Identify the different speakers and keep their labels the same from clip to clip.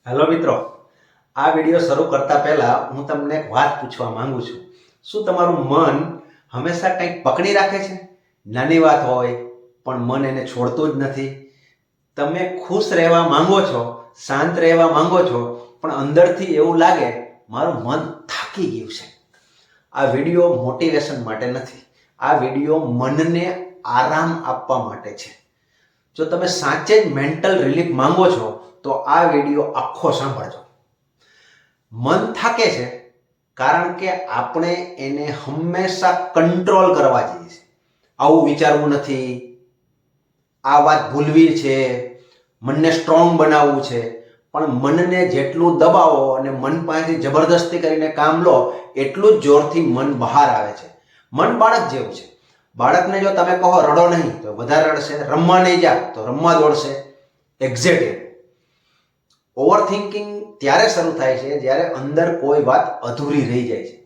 Speaker 1: Hello મિત્રો, આ video શરૂ કરતા પહેલા હું તમને એક વાત પૂછવા માંગુ છું. શું તમારું મન હંમેશા કંઈક પકડી રાખે છે? નાની વાત હોય પણ મન એને છોડતું જ નથી. તમે ખુશ રહેવા માંગો છો, શાંત રહેવા માંગો છો, પણ અંદરથી એવું લાગે મારું મન થાકી ગયું છે. આ વિડીયો મોટિવેશન માટે નથી. આ વિડીયો મનને આરામ આપવા માટે છે. જો તમે સાચે જ મેન્ટલ રિલીફ માંગો છો તો આ વિડીયો આખો સાંભળજો. મન થાકે છે કારણ કે આપણે એને હંમેશા કંટ્રોલ કરવા જઈએ છીએ. આવું વિચારવું નથી, આ વાત ભૂલવી છે, મનને સ્ટ્રોંગ બનાવવું છે. પણ મનને જેટલું દબાવો અને મન પાસેથી જબરદસ્તી કરીને કામ લો એટલું જ જોરથી મન બહાર આવે છે. મન બાળક જેવું છે. બાળકને જો તમે કહો રડો નહીં તો વધારે રડશે, રમવા નહીં જા તો રમવા દોડશે. એક્ઝેક્ટ. ઓવરથિંકિંગ ત્યારે શરૂ થાય છે જ્યારે અંદર કોઈ વાત અધૂરી રહી જાય છે,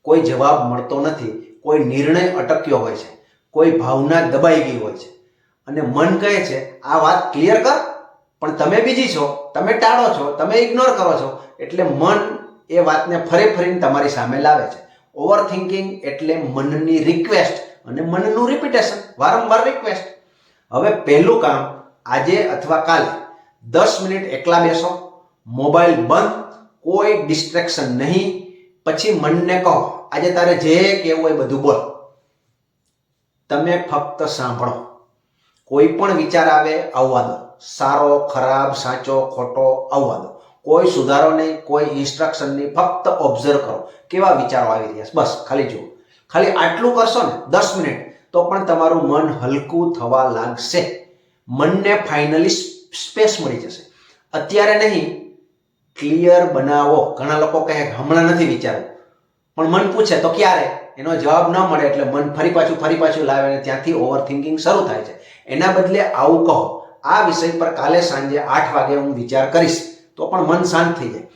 Speaker 1: કોઈ જવાબ મળતો નથી, કોઈ નિર્ણય અટક્યો હોય છે, કોઈ ભાવના દબાઈ ગઈ હોય છે અને મન કહે છે આ વાત ક્લિયર કર, પણ તમે બીજી છો, તમે ટાળો છો, તમે ઇગ્નોર કરો છો. એટલે મન એ વાતને ફરી ફરીને તમારી સામે લાવે છે. ઓવરથિંકિંગ એટલે મનની રિક્વેસ્ટ અને મનનું રિપીટેશન, વારંવાર રિક્વેસ્ટ. હવે પહેલું કામ, આજે અથવા કાલે 10 મિનિટ એકલા બેસો, મોબાઈલ બંધ, કોઈ ડિસ્ટ્રેક્શન નહીં. પછી મનને કહો આજે તારે જે કહેવું હોય બધું બોલ. તમે ફક્ત સાંભળો. કોઈ પણ વિચાર આવે આવવા દો, સારો ખરાબ સાચો ખોટો આવવા દો. કોઈ સુધારો નહીં, કોઈ ઇન્સ્ટ્રક્શન નહીં, ફક્ત ઓબ્ઝર્વ કરો કેવા વિચારો આવી રહ્યા છે. બસ ખાલી જુઓ. ખાલી આટલું કરશો ને 10 મિનિટ તો પણ તમારું મન હલકું થવા લાગશે. મનને ફાઇનલી સ્પેસ મળી જશે. અત્યારે નહીં, ક્લિયર બનાવો. ઘણા લોકો કહે હમણાં નથી વિચારવું, પણ મન પૂછે તો ક્યારે? એનો જવાબ ન મળે એટલે મન ફરી પાછું લાવે અને ત્યાંથી ઓવરથિંકિંગ શરૂ થાય છે. એના બદલે આવું કહો, આ વિષય પર કાલે સાંજે 8 વાગે હું વિચાર કરીશ, તો પણ મન શાંત થઈ જાય.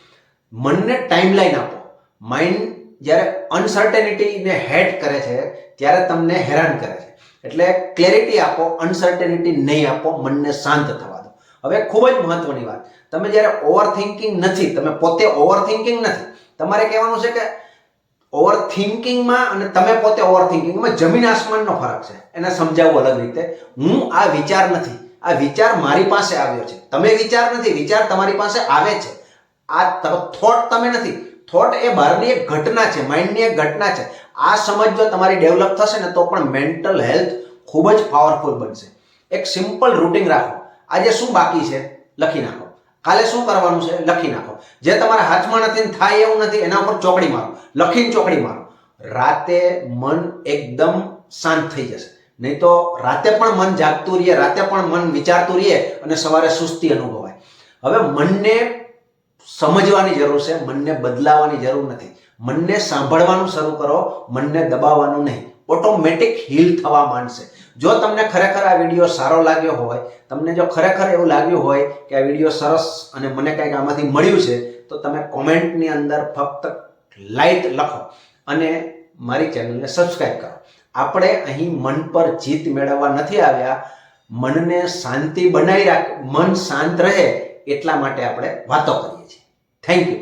Speaker 1: મનને ટાઈમલાઈન આપો. માઇન્ડ જ્યારે અનસર્ટેનિટીને હેડ કરે છે ત્યારે તમને હેરાન કરે છે. એટલે ક્લેરિટી આપો, અનસર્ટેનિટી નહીં આપો, મનને શાંત થવા દો. હવે ખૂબ જ મહત્વની વાત, તમે જ્યારે ઓવરથિંકિંગ નથી, તમે પોતે ઓવરથિંકિંગ નથી, તમારે કહેવાનું છે કે ઓવરથિંકિંગમાં અને તમે પોતે ઓવરથિંકિંગમાં જમીન આસમાનનો ફરક છે. એને સમજાવવું અલગ રીતે. હું આ વિચાર નથી, આ વિચાર મારી પાસે આવ્યો છે. તમે વિચાર નથી, વિચાર તમારી પાસે આવે છે. આ થોટ તમે નથી, થોટ એ બહારની એક ઘટના છે, માઇન્ડની એક ઘટના છે. આ સમજ જો તમારી ડેવલપ થશે ને તો પણ મેન્ટલ હેલ્થ ખૂબ જ પાવરફુલ બનશે. એક સિમ્પલ રૂટિન રાખો. આજે શું બાકી છે લખી નાખો, કાલે શું કરવાનું છે લખી નાખો. જે તમારા હાથમાં નથી ને થાય એવું નથી એના ઉપર ચોકડી મારો, લખીને ચોકડી મારો. રાતે મન એકદમ શાંત થઈ જશે. નહીં તો રાતે પણ મન જાગતું રહીએ, રાતે પણ મન વિચારતું રહીએ અને સવારે સુસ્તી અનુભવાય. હવે મનને સમજવાની જરૂર છે, મનને બદલાવાની જરૂર નથી. મનને સાંભળવાનું શરૂ કરો, મનને દબાવવાનું નહીં. ઓટોમેટિક હીલ થવા માંડશે. જો તમને ખરેખર આ વિડીયો સારો લાગ્યો હોય, તમને જો ખરેખર એવું લાગ્યું હોય કે આ વિડીયો સરસ અને મને કંઈક આમાંથી મળ્યું છે, તો તમે કોમેન્ટની અંદર ફક્ત લાઈક લખો અને મારી ચેનલને સબસ્ક્રાઈબ કરો. આપણે અહીં મન પર જીત મેળવવા નથી આવ્યા, મનને શાંતિ બનાવી રાખ, મન શાંત રહે એટલા માટે આપણે વાતો કરીએ છીએ. Thank you.